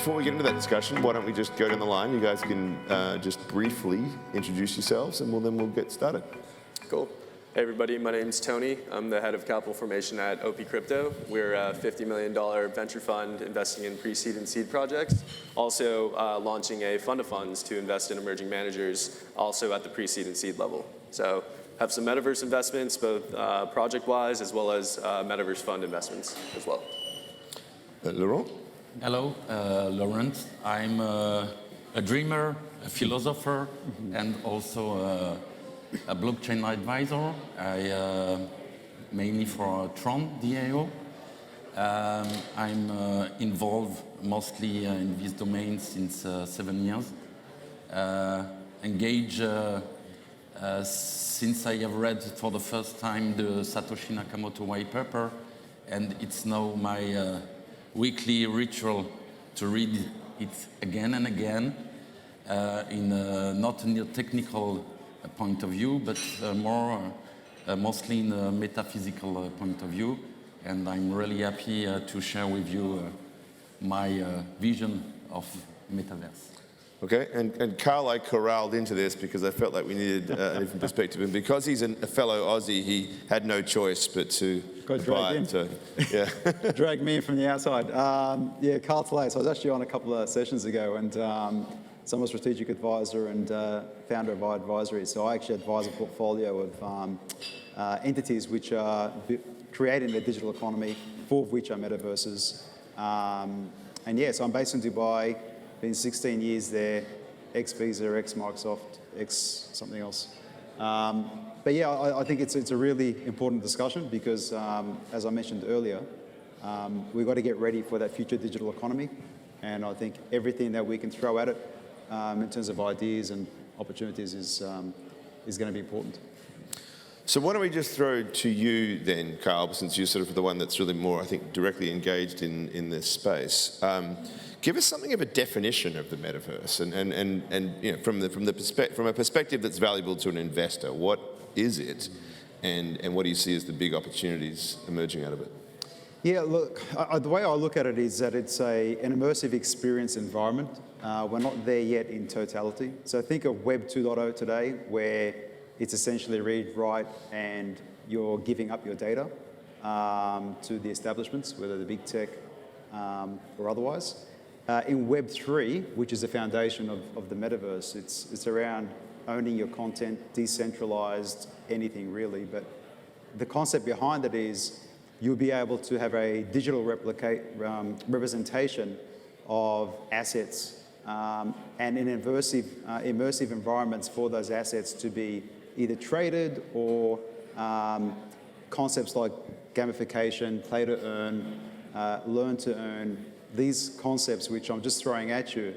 before we get into that discussion, why don't we just go down the line? You guys can just briefly introduce yourselves, and then we'll get started. Cool. Hey everybody, my name's Tony. I'm the head of capital formation at OP Crypto. We're a $50 million venture fund investing in pre-seed and seed projects. Also launching a fund of funds to invest in emerging managers, also at the pre-seed and seed level. So have some Metaverse investments, both project-wise as well as Metaverse fund investments as well. Laurent? Hello, Laurent. I'm a dreamer, a philosopher, and also a blockchain advisor. I mainly for TRON DAO. I'm involved mostly in this domain since 7 years. Engaged since I have read for the first time the Satoshi Nakamoto white paper, and it's now my weekly ritual to read it again and again in not in a technical point of view, but mostly in a metaphysical point of view. And I'm really happy to share with you my vision of Metaverse. Okay, and Karl, I corralled into this because I felt like we needed a different perspective. And because he's a fellow Aussie, he had no choice but to buy it. So, yeah. Drag me in from the outside. Yeah, Karl Tlais. I was actually on a couple of sessions ago, and so I'm a strategic advisor and founder of iAdvisory. So I actually advise a portfolio of entities which are creating a digital economy, 4 of which are metaverses. And yeah, so I'm based in Dubai. Been 16 years there, ex-Visa, ex-Microsoft, ex-something else. But yeah, I think it's a really important discussion because, as I mentioned earlier, we've got to get ready for that future digital economy. And I think everything that we can throw at it in terms of ideas and opportunities is going to be important. So why don't we just throw to you then, Karl, since you're sort of the one that's really more, I think, directly engaged in this space. Give us something of a definition of the metaverse, and you know, from a perspective that's valuable to an investor. What is it, and what do you see as the big opportunities emerging out of it? Yeah, look, the way I look at it is that it's an immersive experience environment. We're not there yet in totality. So think of Web 2.0 today, where it's essentially read, write, and you're giving up your data to the establishments, whether the big tech or otherwise. In Web 3, which is the foundation of the metaverse, it's around owning your content, decentralized, anything really. But the concept behind it is you'll be able to have a digital representation of assets and in immersive environments for those assets to be either traded or concepts like gamification, play to earn, learn to earn. These concepts, which I'm just throwing at you,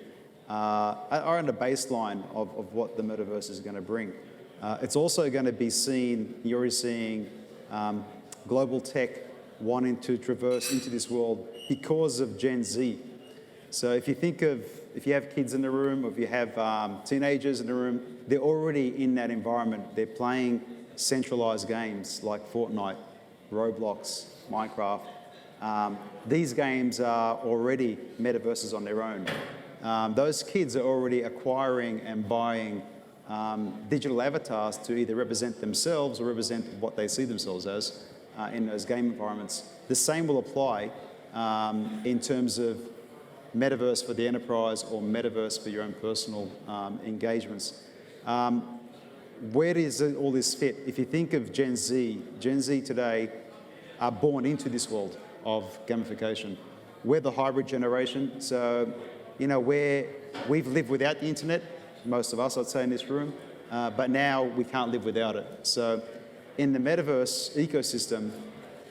are in the baseline of what the metaverse is going to bring. It's also going to be seen, you're already seeing global tech wanting to traverse into this world because of Gen Z. So if you think of, if you have kids in the room, or if you have teenagers in the room, they're already in that environment. They're playing centralized games like Fortnite, Roblox, Minecraft. These games are already metaverses on their own. Those kids are already acquiring and buying digital avatars to either represent themselves or represent what they see themselves as in those game environments. The same will apply in terms of metaverse for the enterprise or metaverse for your own personal engagements. Where does all this fit? If you think of Gen Z today are born into this world of gamification. We're the hybrid generation, so you know, we've lived without the internet, most of us I'd say in this room, but now we can't live without it. So in the metaverse ecosystem,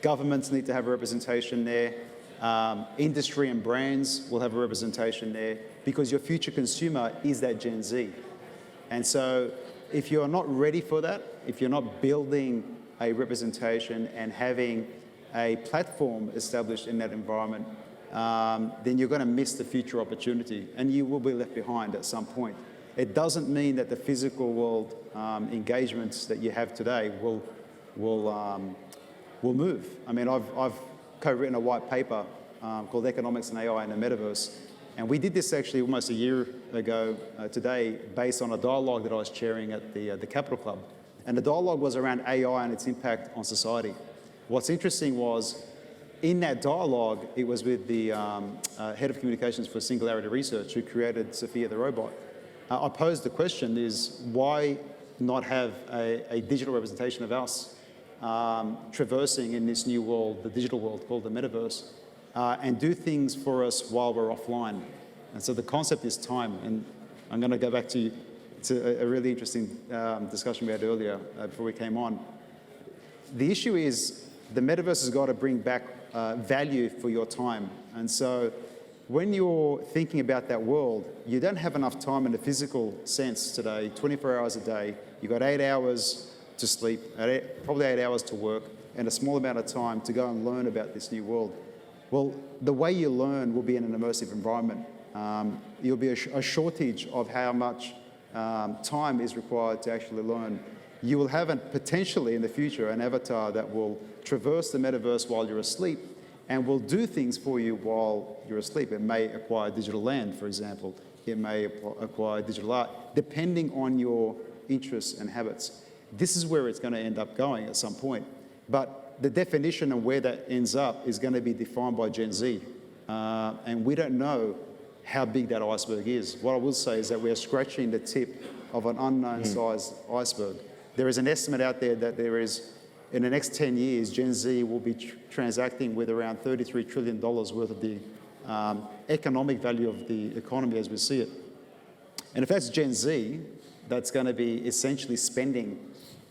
governments need to have a representation there, industry and brands will have a representation there, because your future consumer is that Gen Z. And so if you're not ready for that, if you're not building a representation and having a platform established in that environment, then you're going to miss the future opportunity and you will be left behind at some point. It doesn't mean that the physical world engagements that you have today will move. I mean, I've co-written a white paper called Economics and AI in the Metaverse, And we did this actually almost a year ago today based on a dialogue that I was chairing at the Capital Club. And the dialogue was around AI and its impact on society. What's interesting was, in that dialogue, it was with the head of communications for Singularity Research, who created Sophia the robot. I posed the question is, why not have a digital representation of us traversing in this new world, the digital world called the Metaverse, and do things for us while we're offline? And so the concept is time. And I'm going to go back to a really interesting discussion we had earlier before we came on. The issue is the Metaverse has got to bring back value for your time. And so when you're thinking about that world, you don't have enough time in the physical sense today, 24 hours a day. You've got 8 hours to sleep, probably 8 hours to work, and a small amount of time to go and learn about this new world. Well, the way you learn will be in an immersive environment. You'll be a shortage of how much time is required to actually learn. You will have potentially in the future an avatar that will traverse the metaverse while you're asleep and will do things for you while you're asleep. It may acquire digital land, for example. It may acquire digital art, depending on your interests and habits. This is where it's going to end up going at some point. But the definition of where that ends up is going to be defined by Gen Z. And we don't know how big that iceberg is. What I will say is that we are scratching the tip of an unknown sized iceberg. There is an estimate out there that there is, in the next 10 years, Gen Z will be transacting with around $33 trillion worth of the economic value of the economy as we see it. And if that's Gen Z, that's going to be essentially spending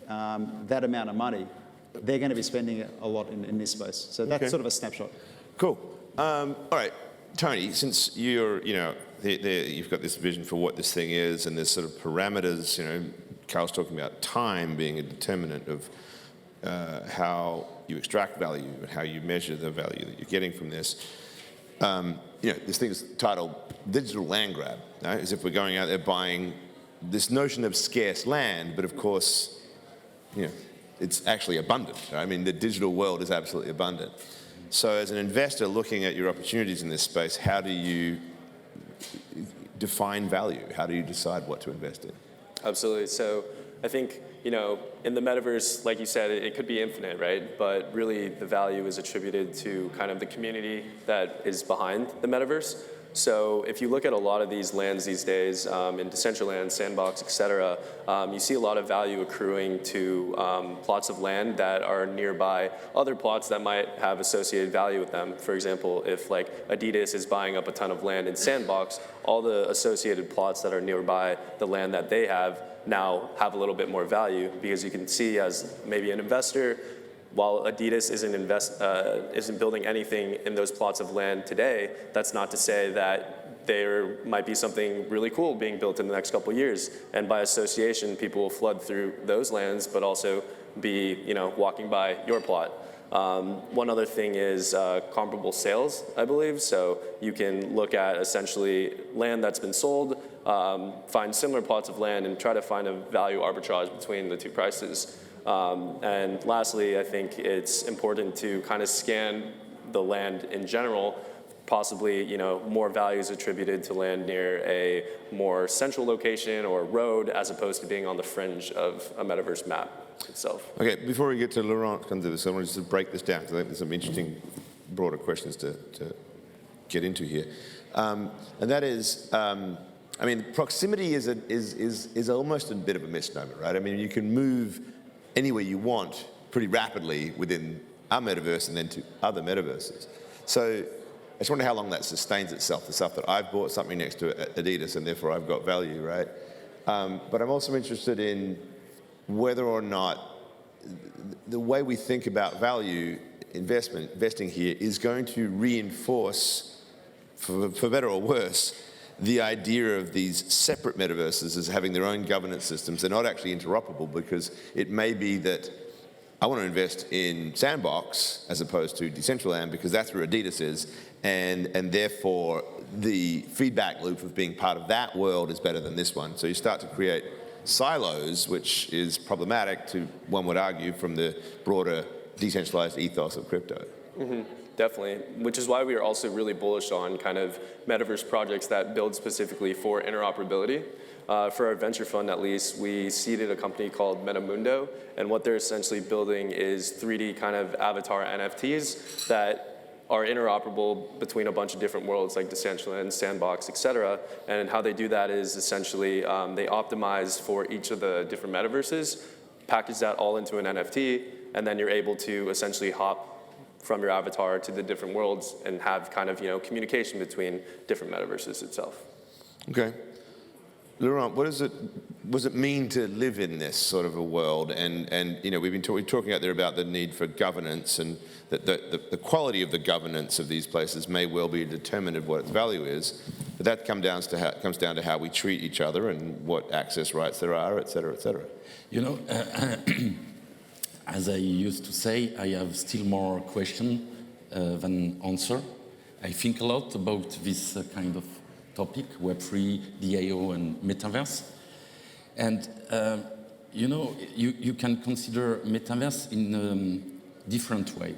that amount of money. They're going to be spending a lot in this space. So that's sort of a snapshot. Cool. All right, Tony, since you're, you've got this vision for what this thing is and there's sort of parameters, Karl's talking about time being a determinant of how you extract value and how you measure the value that you're getting from this. This thing is titled digital land grab, as if we're going out there buying this notion of scarce land, but of course, it's actually abundant. I mean, the digital world is absolutely abundant. So as an investor looking at your opportunities in this space, how do you define value? How do you decide what to invest in? Absolutely. So I think, in the metaverse, like you said, it could be infinite, right? But really the value is attributed to kind of the community that is behind the metaverse. So if you look at a lot of these lands these days, in Decentraland, Sandbox, et cetera, you see a lot of value accruing to plots of land that are nearby other plots that might have associated value with them. For example, if like Adidas is buying up a ton of land in Sandbox, all the associated plots that are nearby the land that they have now have a little bit more value, because you can see as maybe an investor, while Adidas isn't building anything in those plots of land today, that's not to say that there might be something really cool being built in the next couple of years. And by association, people will flood through those lands, but also be walking by your plot. One other thing is comparable sales, I believe. So you can look at essentially land that's been sold, find similar plots of land, and try to find a value arbitrage between the two prices. And lastly, I think it's important to kind of scan the land in general. Possibly, more value is attributed to land near a more central location or road, as opposed to being on the fringe of a metaverse map itself. Okay, before we get to Laurent come to this, I want to just break this down, because I think there's some interesting, broader questions to get into here. And that is, proximity is almost a bit of a misnomer, right? I mean, you can move anywhere you want pretty rapidly within our metaverse and then to other metaverses. So I just wonder how long that sustains itself, the stuff that I've bought something next to Adidas and therefore I've got value, right? But I'm also interested in whether or not the way we think about value investing here is going to reinforce, for better or worse, the idea of these separate metaverses as having their own governance systems. They're not actually interoperable, because it may be that I want to invest in Sandbox as opposed to Decentraland because that's where Adidas is, and therefore the feedback loop of being part of that world is better than this one. So you start to create silos, which is problematic, to, one would argue, from the broader decentralized ethos of crypto. Definitely, which is why we are also really bullish on kind of metaverse projects that build specifically for interoperability. For our venture fund, at least, we seeded a company called Metamundo, and what they're essentially building is 3D kind of avatar NFTs that are interoperable between a bunch of different worlds like Decentraland, Sandbox, et cetera. And how they do that is essentially they optimize for each of the different metaverses, package that all into an NFT, and then you're able to essentially hop from your avatar to the different worlds and have kind of, communication between different metaverses itself. Okay. Laurent, what does it mean to live in this sort of a world? And we've been talking out there about the need for governance, and that the quality of the governance of these places may well be a determinant of what its value is. But that comes down to how we treat each other and what access rights there are, et cetera, et cetera. As I used to say, I have still more question than answer. I think a lot about this kind of topic, Web3, DAO, and Metaverse. And, you can consider Metaverse in a different way.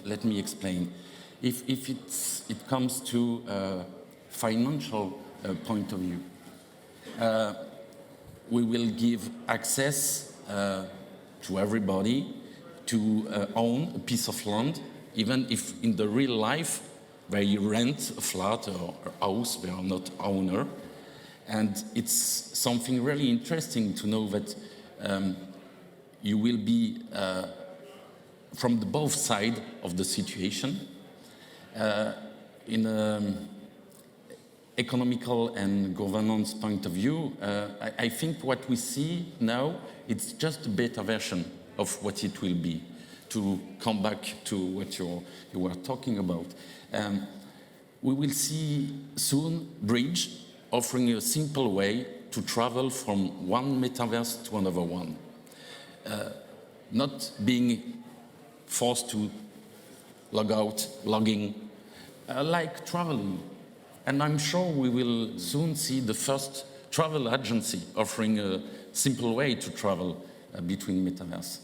Let me explain. If it comes to a financial point of view, we will give access to everybody to own a piece of land, even if in the real life they rent a flat or a house, they are not owner. And it's something really interesting to know that you will be from the both sides of the situation. In an economical and governance point of view, I think what we see now, it's just a beta version of what it will be. To come back to what you were talking about. We will see soon Bridge offering a simple way to travel from one metaverse to another one. Not being forced to log out, logging, like traveling. And I'm sure we will soon see the first travel agency offering a simple way to travel between metaverse.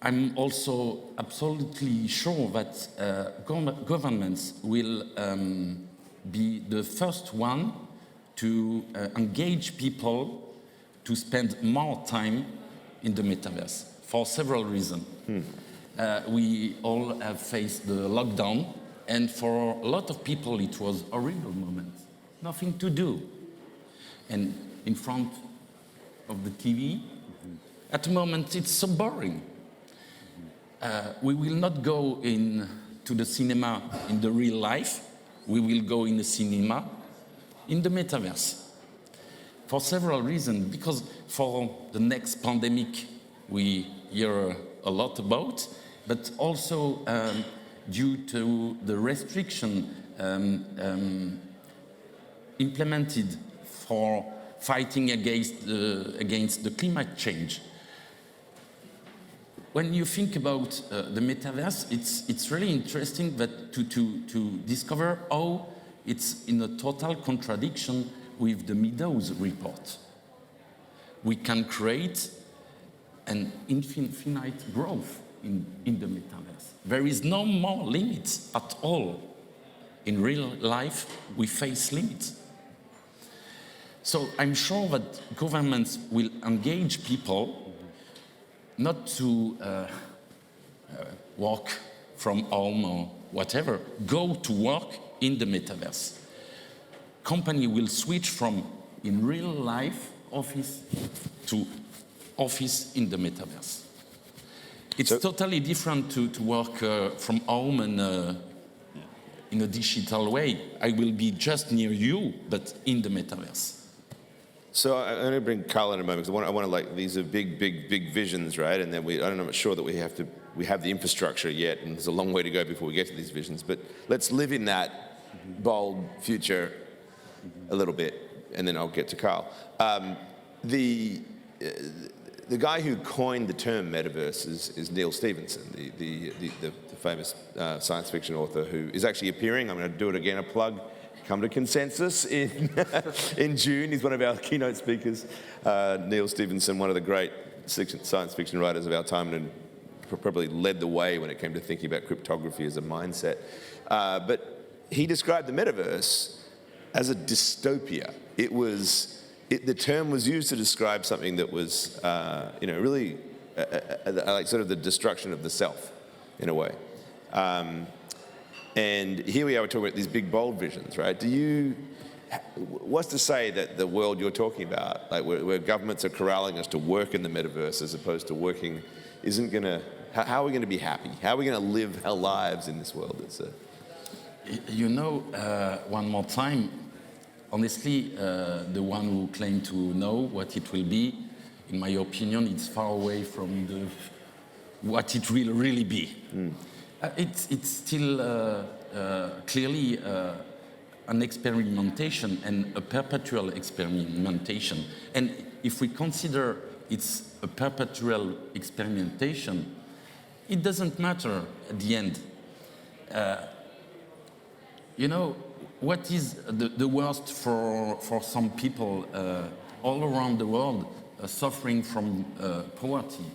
I'm also absolutely sure that governments will be the first one to engage people to spend more time in the metaverse for several reasons. We all have faced the lockdown, and for a lot of people it was a horrible moment. Nothing to do. And in front of the TV, at the moment it's so boring. We will not go to the cinema in the real life. We will go in the cinema in the metaverse. For several reasons, because for the next pandemic we hear a lot about, but also due to the restriction implemented for fighting against the climate change. When you think about the metaverse, it's really interesting that to discover how it's in a total contradiction with the Meadows report. We can create an infinite growth in the metaverse. There is no more limits at all. In real life, we face limits. So I'm sure that governments will engage people not to work from home or whatever, go to work in the metaverse. Company will switch from in real life office to office in the metaverse. It's totally different to work from home and in a digital way. I will be just near you, but in the metaverse. So I'm going to bring Karl in a moment, because I want to these are big visions, right? And then I'm not sure that we have the infrastructure yet, and there's a long way to go before we get to these visions. But let's live in that bold future a little bit, and then I'll get to Karl. The guy who coined the term metaverse is Neal Stephenson, the famous science fiction author who is actually appearing. I'm going to do it again, a plug. Come to Consensus in June. He's one of our keynote speakers. Neal Stephenson, one of the great science fiction writers of our time, and probably led the way when it came to thinking about cryptography as a mindset. But he described the metaverse as a dystopia. The term was used to describe something that was, really like sort of the destruction of the self, in a way. And here we are, we're talking about these big, bold visions, right? What's to say that the world you're talking about, like where governments are corralling us to work in the metaverse as opposed to working, isn't going to, how are we going to be happy? How are we going to live our lives in this world? One more time, honestly, the one who claimed to know what it will be, in my opinion, it's far away from what it will really be. It's still clearly an experimentation and a perpetual experimentation. And if we consider it's a perpetual experimentation, it doesn't matter at the end. What is the worst for some people all around the world suffering from poverty?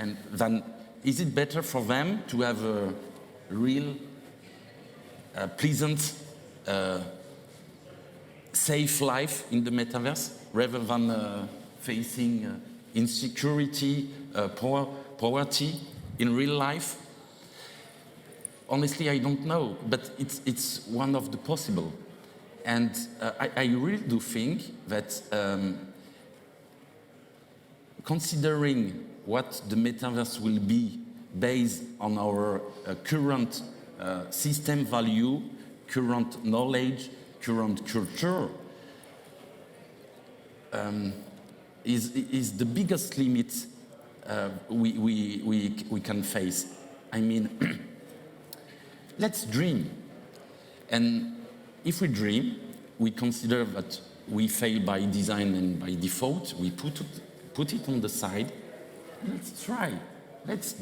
And then is it better for them to have a real, pleasant, safe life in the metaverse rather than facing insecurity, poverty in real life? Honestly, I don't know, but it's one of the possible. And I really do think that considering what the metaverse will be based on our current system value, current knowledge, current culture, is the biggest limit we can face. I mean, let's dream. And if we dream, we consider that we fail by design and by default. We put it on the side. Let's try. Let's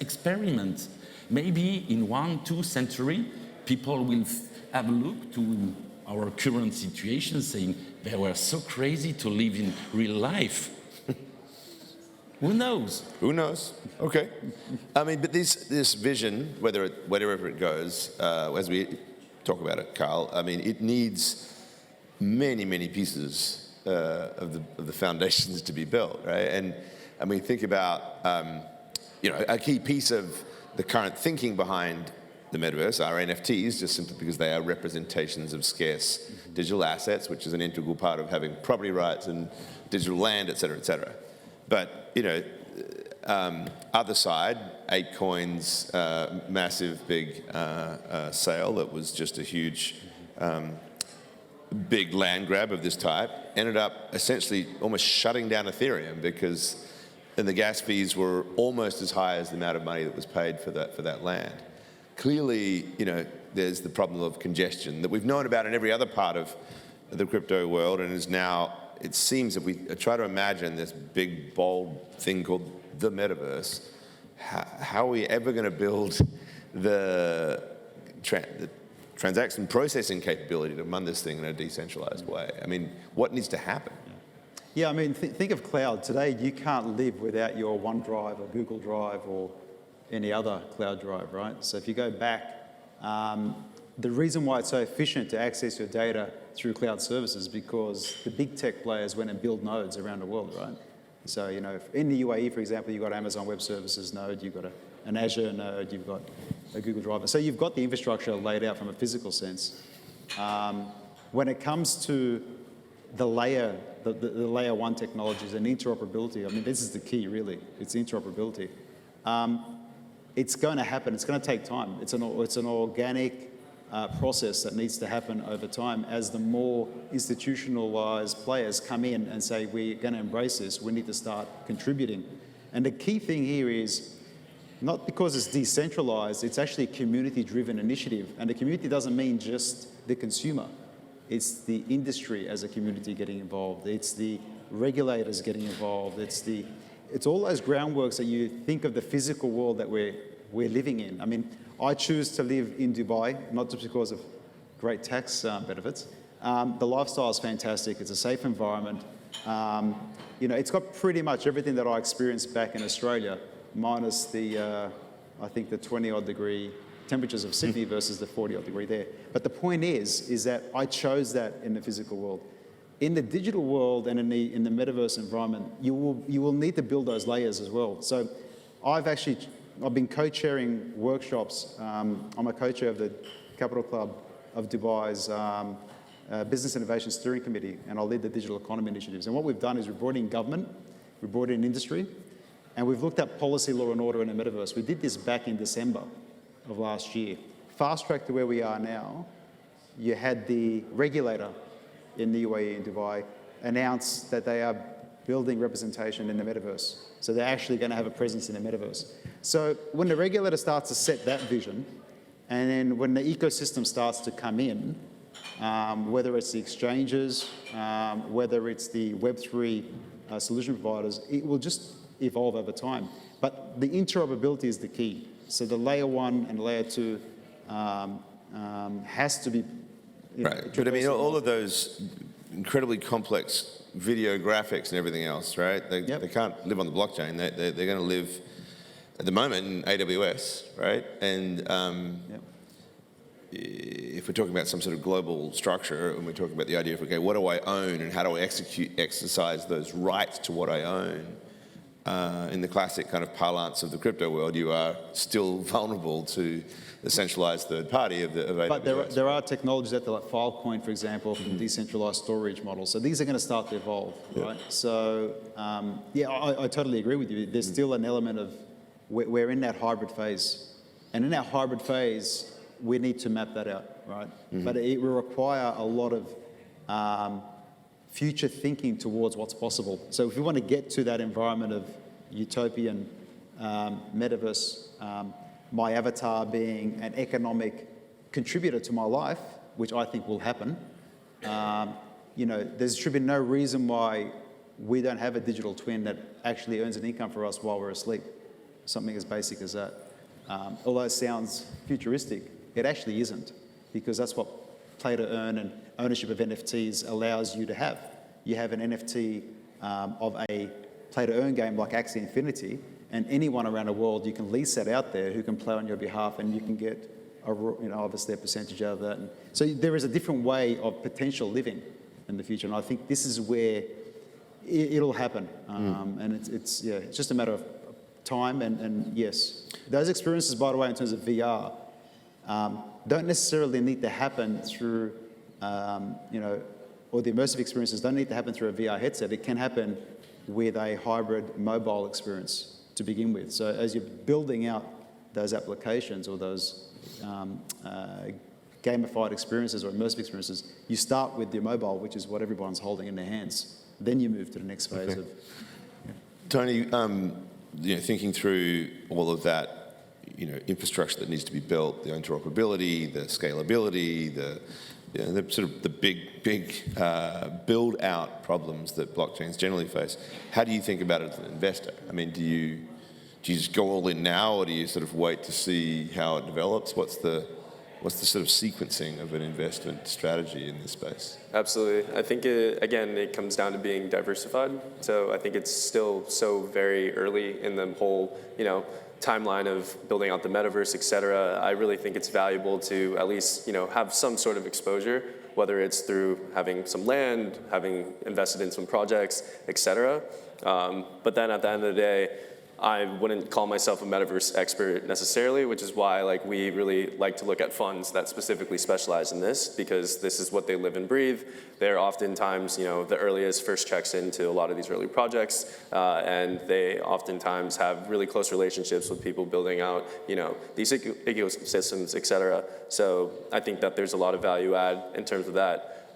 experiment. Maybe in 1-2 centuries, people will have a look to our current situation saying, they were so crazy to live in real life. Who knows? Who knows? Okay. I mean, but this vision, wherever it goes, as we talk about it, Karl, I mean, it needs many, many pieces of the foundations to be built, right? And I mean, think about, a key piece of the current thinking behind the metaverse are NFTs, just simply because they are representations of scarce digital assets, which is an integral part of having property rights and digital land, et cetera, et cetera. But, other side, 8coin's massive big sale that was just a huge big land grab of this type ended up essentially almost shutting down Ethereum because the gas fees were almost as high as the amount of money that was paid for that land. Clearly, there's the problem of congestion that we've known about in every other part of the crypto world, and is now, it seems, if we try to imagine this big, bold thing called the metaverse, how are we ever going to build the transaction processing capability to run this thing in a decentralized way? I mean, what needs to happen? Yeah, I mean, think of cloud. Today, you can't live without your OneDrive or Google Drive or any other cloud drive, right? So if you go back, the reason why it's so efficient to access your data through cloud services is because the big tech players went and built nodes around the world, right? So, in the UAE, for example, you've got Amazon Web Services node, you've got an Azure node, you've got a Google Drive. So you've got the infrastructure laid out from a physical sense. When it comes to the layer 1 technologies and interoperability, I mean, this is the key, really. It's interoperability. It's going to happen. It's going to take time. It's an organic process that needs to happen over time as the more institutionalized players come in and say, we're going to embrace this, we need to start contributing. And the key thing here is, not because it's decentralized, it's actually a community-driven initiative. And the community doesn't mean just the consumer. It's the industry as a community getting involved. It's the regulators getting involved. It's all those groundworks that you think of the physical world that we're living in. I mean, I choose to live in Dubai, not just because of great tax benefits. The lifestyle is fantastic. It's a safe environment. It's got pretty much everything that I experienced back in Australia, minus the, I think the 20-odd degree temperatures of Sydney versus the 40-odd degree there. But the point is that I chose that in the physical world. In the digital world and in the metaverse environment, you will need to build those layers as well. So I've been co-chairing workshops. I'm a co-chair of the Capital Club of Dubai's Business Innovation Steering Committee, and I lead the digital economy initiatives. And what we've done is we've brought in government, we've brought in industry, and we've looked at policy, law and order in the metaverse. We did this back in December of last year. Fast track to where we are now, you had the regulator in the UAE in Dubai announce that they are building representation in the metaverse. So they're actually going to have a presence in the metaverse. So when the regulator starts to set that vision, and then when the ecosystem starts to come in, whether it's the exchanges, whether it's the Web3 solution providers, it will just evolve over time. But the interoperability is the key. So the layer 1 and layer 2 has to be... Right, but I mean, all of those incredibly complex video graphics and everything else, right? They can't live on the blockchain. They're going to live, at the moment, in AWS, right? And if we're talking about some sort of global structure, and we're talking about the idea of, okay, what do I own and how do I exercise those rights to what I own? In the classic kind of parlance of the crypto world, you are still vulnerable to the centralized third party of AWS. But there are technologies out there like Filecoin, for example, from decentralized storage models. So these are going to start to evolve, right? So, I totally agree with you. There's still an element of, we're in that hybrid phase. And in that hybrid phase, we need to map that out, right? But it will require a lot of future thinking towards what's possible. So if we want to get to that environment of utopian metaverse, my avatar being an economic contributor to my life, which I think will happen, there should be no reason why we don't have a digital twin that actually earns an income for us while we're asleep. Something as basic as that. Although it sounds futuristic, it actually isn't, because that's what play to earn and ownership of NFTs allows you to have. You have an NFT of a play to earn game like Axie Infinity, and anyone around the world, you can lease that out there who can play on your behalf, and you can get obviously a percentage out of that. And so there is a different way of potential living in the future, and I think this is where it'll happen. And it's just a matter of time. And yes, those experiences, by the way, in terms of VR, don't necessarily need to happen through, or the immersive experiences don't need to happen through a VR headset. It can happen with a hybrid mobile experience to begin with. So as you're building out those applications or those gamified experiences or immersive experiences, you start with your mobile, which is what everyone's holding in their hands. Then you move to the next phase of... Tony, thinking through all of that, infrastructure that needs to be built, the interoperability, the scalability, the sort of the big build out problems that blockchains generally face. How do you think about it as an investor? I mean, do you just go all in now, or do you sort of wait to see how it develops? What's the sort of sequencing of an investment strategy in this space? Absolutely. I think, it comes down to being diversified. So I think it's still so very early in the whole, timeline of building out the metaverse, et cetera. I really think it's valuable to at least, have some sort of exposure, whether it's through having some land, having invested in some projects, et cetera. But then at the end of the day, I wouldn't call myself a metaverse expert necessarily, which is why we really like to look at funds that specifically specialize in this, because this is what they live and breathe. They're oftentimes, the earliest first checks into a lot of these early projects, and they oftentimes have really close relationships with people building out, these ecosystems, et cetera. So I think that there's a lot of value add in terms of that.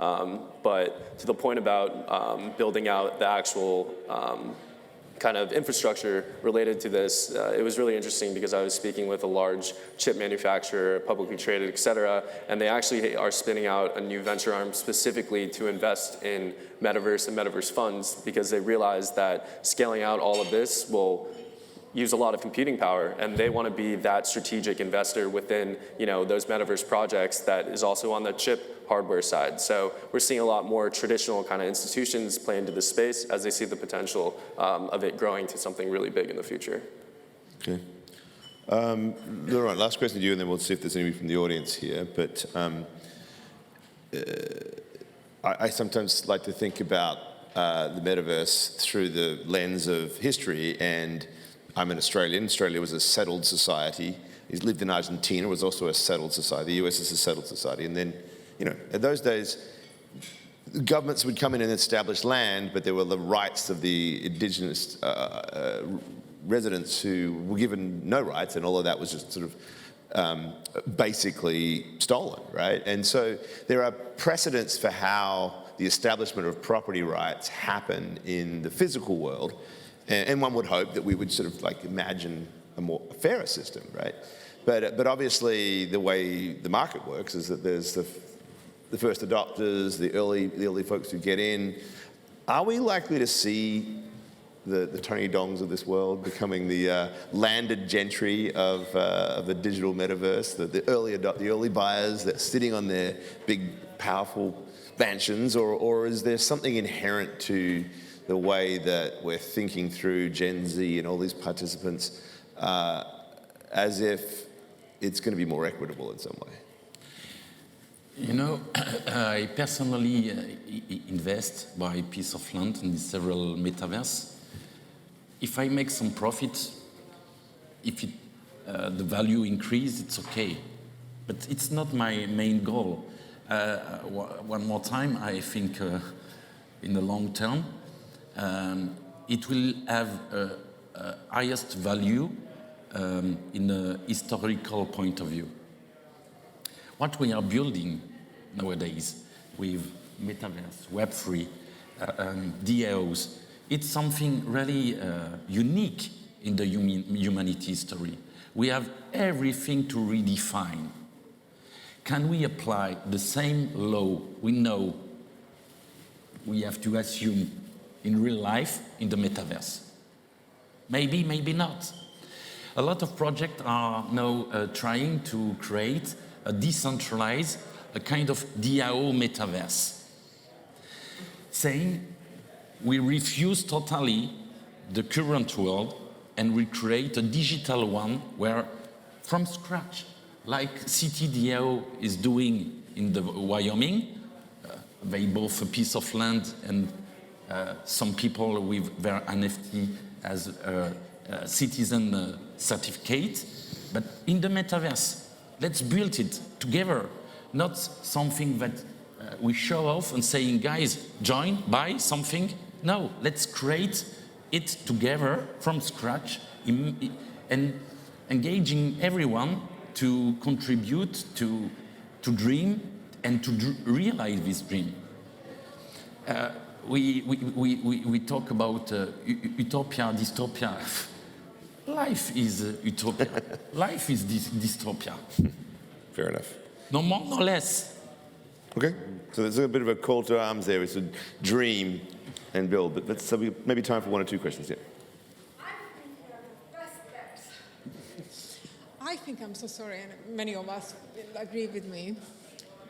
But to the point about building out the actual kind of infrastructure related to this, it was really interesting because I was speaking with a large chip manufacturer, publicly traded, et cetera, and they actually are spinning out a new venture arm specifically to invest in metaverse and metaverse funds, because they realize that scaling out all of this will use a lot of computing power, and they want to be that strategic investor within, those metaverse projects that is also on the chip hardware side. So we're seeing a lot more traditional kind of institutions play into this space as they see the potential of it growing to something really big in the future. Okay. Laurent, last question to you, and then we'll see if there's anybody from the audience here. But I sometimes like to think about the metaverse through the lens of history, and I'm an Australian. Australia was a settled society. He's lived in Argentina, was also a settled society. The US is a settled society. And then, in those days, governments would come in and establish land, but there were the rights of the indigenous residents who were given no rights, and all of that was just sort of basically stolen, right? And so there are precedents for how the establishment of property rights happen in the physical world, and one would hope that we would sort of like imagine a more fairer system, right? But obviously the way the market works is that there's the first adopters, the early folks who get in. Are we likely to see the Tony Dongs of this world becoming the landed gentry of the digital metaverse, the early buyers that are sitting on their big, powerful mansions, or is there something inherent to the way that we're thinking through Gen Z and all these participants as if it's going to be more equitable in some way? I personally invest by a piece of land in several metaverse. If I make some profit, if the value increase, it's okay. But it's not my main goal. One more time, I think in the long term, it will have a highest value in a historical point of view. What we are building nowadays with Metaverse, Web3, DAOs, it's something really unique in the humanity history. We have everything to redefine. Can we apply the same law we know we have to assume in real life in the metaverse? Maybe, maybe not. A lot of projects are now trying to create a decentralized, a kind of DAO metaverse, saying we refuse totally the current world and we create a digital one where, from scratch, like CTDAO is doing in the Wyoming, they bought a piece of land and some people with their NFT as a citizen certificate. But in the metaverse, let's build it together, not something that we show off and saying, guys, join, buy something. No, let's create it together from scratch and engaging everyone to contribute to dream and to realize this dream. We talk about utopia, dystopia. Life is utopia. Life is dystopia. Fair enough. No more, no less. Okay, so there's a bit of a call to arms there. It's a dream and build, but let's maybe time for one or two questions. Yeah. I think I'm so sorry, and many of us will agree with me,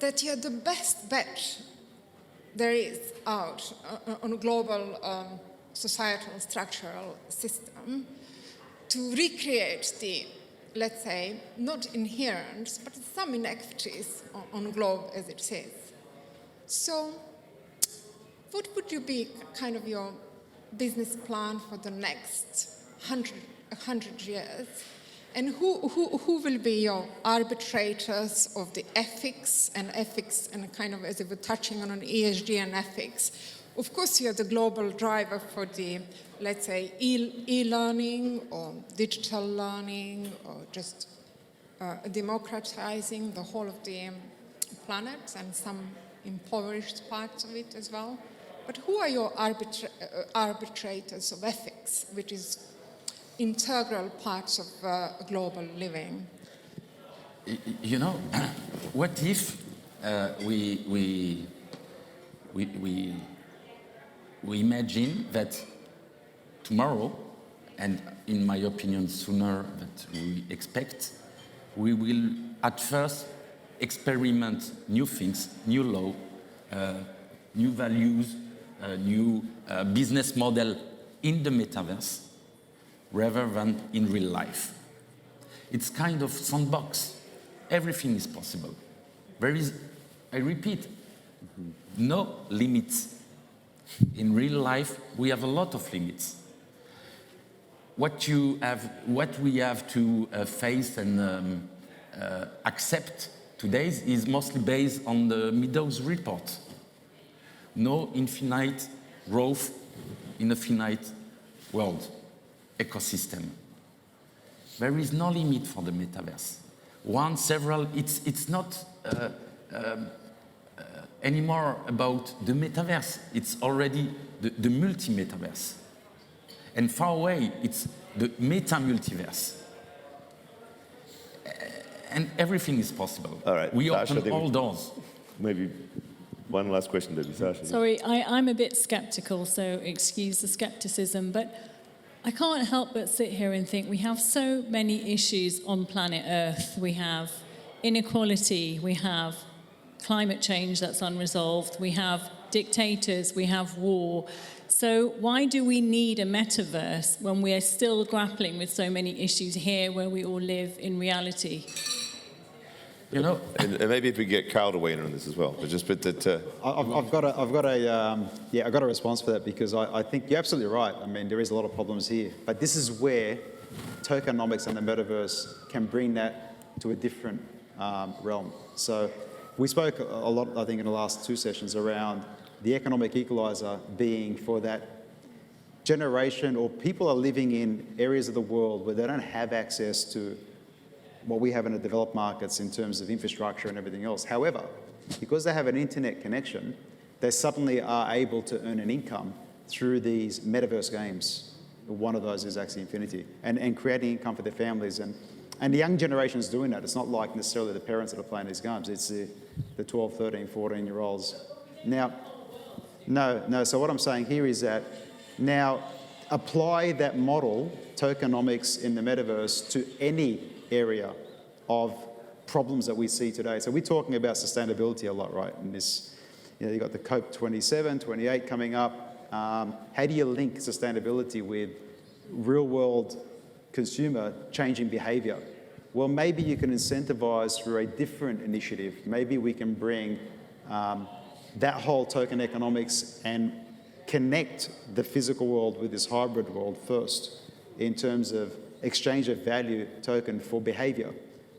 that you're the best bet there is out on a global societal structural system to recreate the, let's say, not inherent, but some inequities on a globe as it is. So what would you be kind of your business plan for the next 100 years? And who will be your arbitrators of the ethics and kind of as if we're touching on an ESG and ethics? Of course, you're the global driver for the, let's say, e-learning or digital learning or just democratizing the whole of the planet and some impoverished parts of it as well. But who are your arbitrators of ethics, which is integral parts of global living? What if we imagine that tomorrow, and in my opinion, sooner than we expect. We will, at first, experiment new things, new law, new values, new business model in the metaverse, rather than in real life. It's kind of sandbox. Everything is possible. There is, I repeat, no limits. In real life, we have a lot of limits. What we have to face and accept today is mostly based on the Meadows report. No infinite growth in a finite world, ecosystem. There is no limit for the metaverse. One, several, it's not anymore about the metaverse. It's already the multi-metaverse. And far away, it's the meta-multiverse. And everything is possible. All right, We Sasha, open all doors. Maybe one last question, maybe, Sasha. Sorry, I'm a bit skeptical, so excuse the skepticism, but I can't help but sit here and think we have so many issues on planet Earth. We have inequality, we have climate change that's unresolved, we have dictators, we have war. So why do we need a metaverse when we are still grappling with so many issues here where we all live in reality? You know, And maybe if we get Karl to weigh in on this as well, but just put that. I've got a response for that, because I think you're absolutely right. I mean, there is a lot of problems here, but this is where tokenomics and the metaverse can bring that to a different realm. So we spoke a lot, I think, in the last two sessions around the economic equalizer being for that generation, or people are living in areas of the world where they don't have access to what we have in the developed markets in terms of infrastructure and everything else. However, because they have an internet connection, they suddenly are able to earn an income through these metaverse games. One of those is Axie Infinity, and creating income for their families. And the young generation is doing that. It's not like necessarily the parents that are playing these games. It's the 12, 13, 14-year-olds. Now, no. So what I'm saying here is that now apply that model, tokenomics in the metaverse, to any area of problems that we see today. So we're talking about sustainability a lot, right? And this, you've got the COP 27, 28 coming up. How do you link sustainability with real-world consumer changing behavior? Well, maybe you can incentivize through a different initiative. Maybe we can bring that whole token economics and connect the physical world with this hybrid world first in terms of exchange of value token for behavior.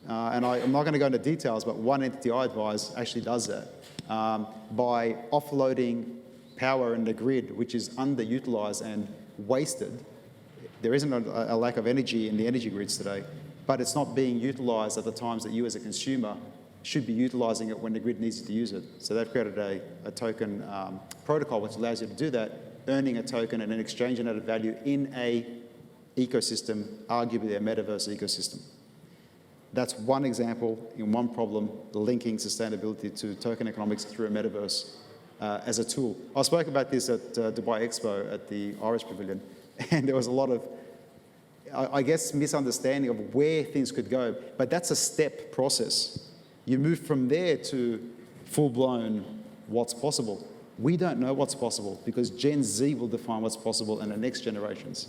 And I'm not going to go into details, but one entity I advise actually does that by offloading power in the grid, which is underutilized and wasted. There isn't a lack of energy in the energy grids today, but it's not being utilized at the times that you as a consumer should be utilizing it when the grid needs to use it. So they've created a token protocol which allows you to do that, earning a token and then exchanging that value in a ecosystem, arguably a metaverse ecosystem. That's one example in one problem, linking sustainability to token economics through a metaverse as a tool. I spoke about this at Dubai Expo at the Irish Pavilion, and there was a lot of, I guess, misunderstanding of where things could go, but that's a step process. You move from there to full-blown what's possible. We don't know what's possible because Gen Z will define what's possible in the next generations.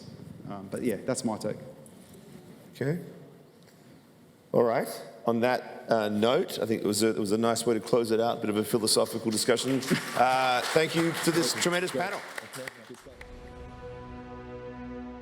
But yeah, that's my take. Okay. All right. On that note, I think it was a nice way to close it out, a bit of a philosophical discussion. Thank you to this tremendous panel.